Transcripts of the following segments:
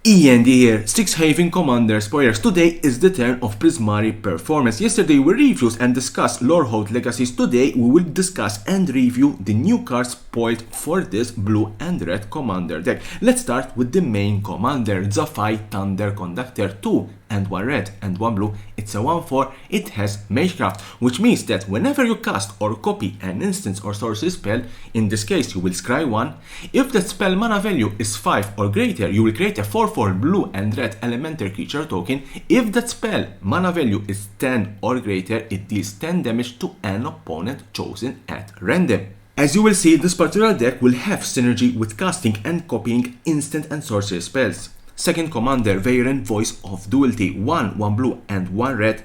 E.N.D here, Strixhaven Commander spoilers. Today is the turn of PRISMARI performance. Yesterday we reviewed and discussed Lorehold legacies. Today we will discuss and review the new cards spoiled for this blue and red commander deck. Let's start with the main commander, Zafai Thunder Conductor. 2 and 1 red and 1 blue. It's a 1/4. It has Magecraft, which means that whenever you cast or copy an instance or sorcery spell, in this case you will scry 1. If that spell mana value is 5 or greater, you will create a 4/4 blue and red elemental creature token. If that spell mana value is 10 or greater, it deals 10 damage to an opponent chosen at random. As you will see, this particular deck will have synergy with casting and copying instant and sorcery spells. Second commander, Veyran Voice of Duality. 1 blue and 1 red.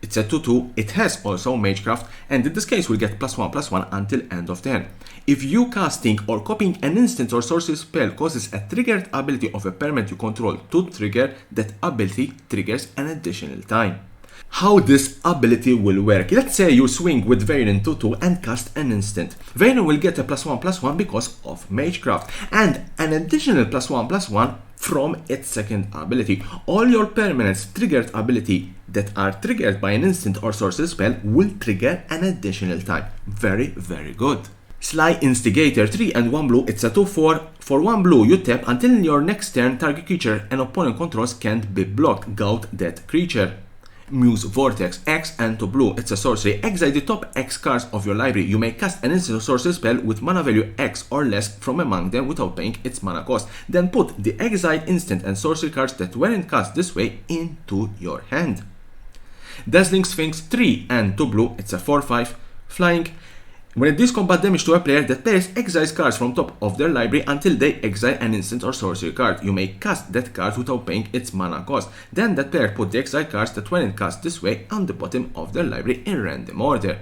It's a 2/2. It has also Magecraft, and in this case we'll get +1/+1 until end of turn. If you casting or copying an instant or sorcery spell causes a triggered ability of a permanent you control to trigger, that ability triggers an additional time. How this ability will work? Let's say you swing with Veyran 2/2 and cast an instant. Veyran will get a +1/+1 because of Magecraft, and an additional +1/+1 from its second ability. All your permanents triggered ability that are triggered by an instant or sorcery spell will trigger an additional time. Very, very good. Sly Instigator. 3 and 1 blue. It's a 2/4. For 1 blue, you tap until your next turn target creature an opponent controls can't be blocked. Gout that creature. Muse Vortex. X and 2 blue. It's a sorcery. Exile the top X cards of your library. You may cast an instant or sorcery spell with mana value X or less from among them without paying its mana cost. Then put the exiled instant and sorcery cards that weren't cast this way into your hand. Dazzling Sphinx. 3 and 2 blue. It's a 4/5. Flying. When it deals combat damage to a player, that player exiles cards from top of their library until they exile an instant or sorcery card. You may cast that card without paying its mana cost. Then that player put the exiled cards that weren't cast this way on the bottom of their library in random order.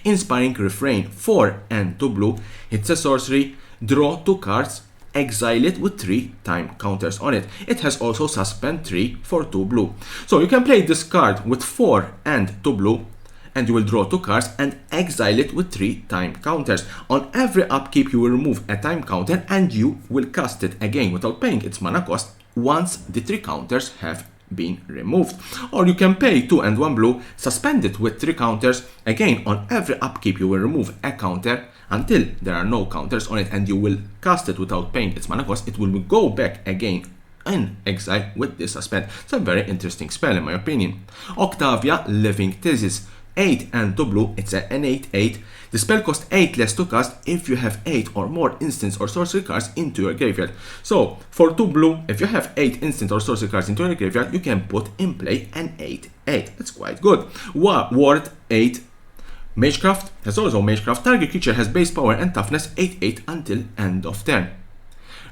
Inspiring Refrain. 4 and 2 blue. It's a sorcery. Draw 2 cards. Exile it with 3 time counters on it. It has also Suspend 3 for 2 blue. So you can play this card with 4 and 2 blue, and you will draw 2 cards and exile it with 3 time counters. On every upkeep you will remove a time counter and you will cast it again without paying its mana cost once the 3 counters have been removed. Or you can pay 2 and 1 blue, suspend it with 3 counters. Again, on every upkeep you will remove a counter until there are no counters on it, and you will cast it without paying its mana cost. It will go back again in exile with this suspend. It's a very interesting spell in my opinion. Octavia Living Thesis. 8 and 2 blue. It's an 8/8. The spell costs 8 less to cast if you have 8 or more instants or sorcery cards into your graveyard. So for 2 blue, if you have 8 instant or sorcery cards into your graveyard, you can put in play an 8/8. That's quite good. Ward 8. Magecraft has also Magecraft. Target creature has base power and toughness 8/8 until end of turn.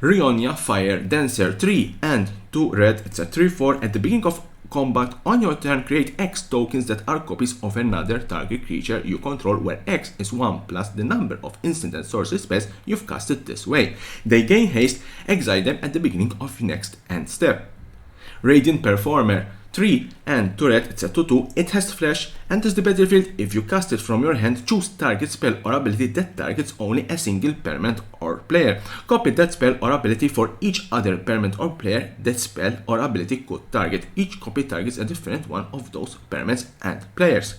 Rionia Fire Dancer. 3 and 2 red. It's a 3/4. At the beginning of combat on your turn, create X tokens that are copies of another target creature you control, where X is 1 plus the number of instant and sorcery spells you've casted this way. They gain haste. Exile them at the beginning of your next end step. Radiant Performer. 3 and 2 red. It's a 2/2. It has flash, enters the battlefield. If you cast it from your hand, choose target spell or ability that targets only a single permanent or player. Copy that spell or ability for each other permanent or player that spell or ability could target. Each copy targets a different one of those permanents and players.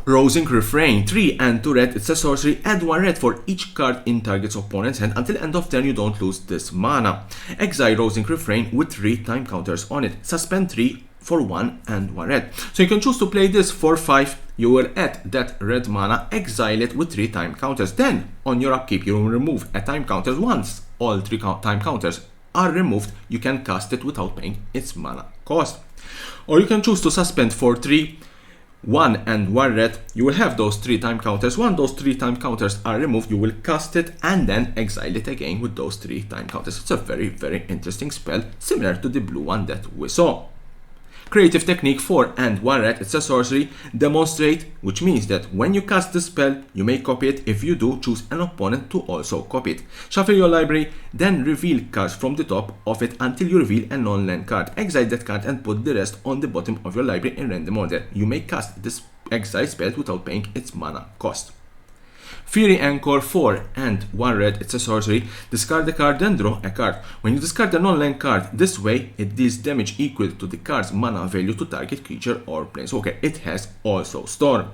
Rousing Refrain. 3 and 2 red. It's a sorcery. Add 1 red for each card in target's opponent's hand until end of turn. You don't lose this mana. Exile Rousing Refrain with 3 time counters on it. Suspend 3 for 1 and 1 red. So you can choose to play this for 5. You will add that red mana, exile it with 3 time counters. Then on your upkeep you will remove a time counter. Once all 3 time counters are removed, you can cast it without paying its mana cost. Or you can choose to suspend for 3, 1 and 1 red. You will have those 3 time counters. When those 3 time counters are removed, you will cast it and then exile it again with those 3 time counters. It's a very, very interesting spell, similar to the blue one that we saw. Creative Technique. 4 and 1 red. It's a sorcery. Demonstrate, which means that when you cast the spell, you may copy it. If you do, choose an opponent to also copy it. Shuffle your library, then reveal cards from the top of it until you reveal a non-land card. Exile that card and put the rest on the bottom of your library in random order. You may cast this exile spell without paying its mana cost. Fury Anchor 4 and 1 red, it's a sorcery. Discard a card, then draw a card. When you discard a non-land card this way, it deals damage equal to the card's mana value to target creature or planeswalker. It has also Storm.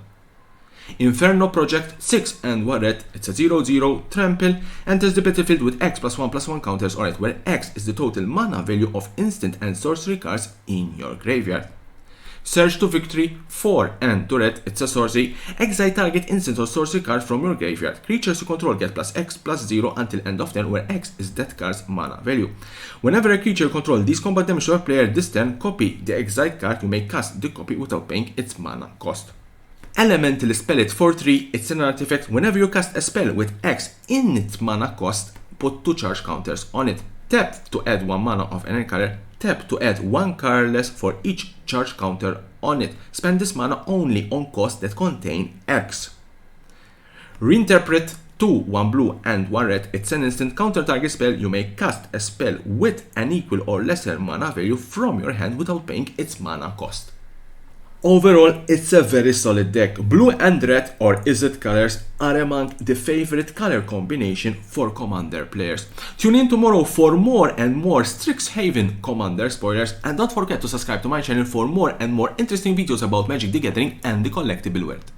Inferno Project 6 and 1 red, it's a 0/0 trample, enters the battlefield with X+1/+1 counters on it, where X is the total mana value of instant and sorcery cards in your graveyard. Surge to Victory 4 and 2 red, it's a sorcery. Exile target instant or sorcery card from your graveyard. Creatures you control get +X+0 until end of turn, where X is that card's mana value. Whenever a creature you control deals combat damage to your player this turn, copy the exiled card. You may cast the copy without paying its mana cost. Elementalist Pellet for 3, it's an artifact. Whenever you cast a spell with X in its mana cost, put 2 charge counters on it. Tap to add 1 mana of any color. Tap to add 1 colorless for each charge counter on it. Spend this mana only on costs that contain X. Reinterpret 2, 1 blue and 1 red, it's an instant counter target spell. You may cast a spell with an equal or lesser mana value from your hand without paying its mana cost. Overall, it's a very solid deck. Blue and red, or Izzet colors, are among the favorite color combination for Commander players. Tune in tomorrow for more and more Strixhaven Commander spoilers, and don't forget to subscribe to my channel for more and more interesting videos about Magic the Gathering and the collectible world.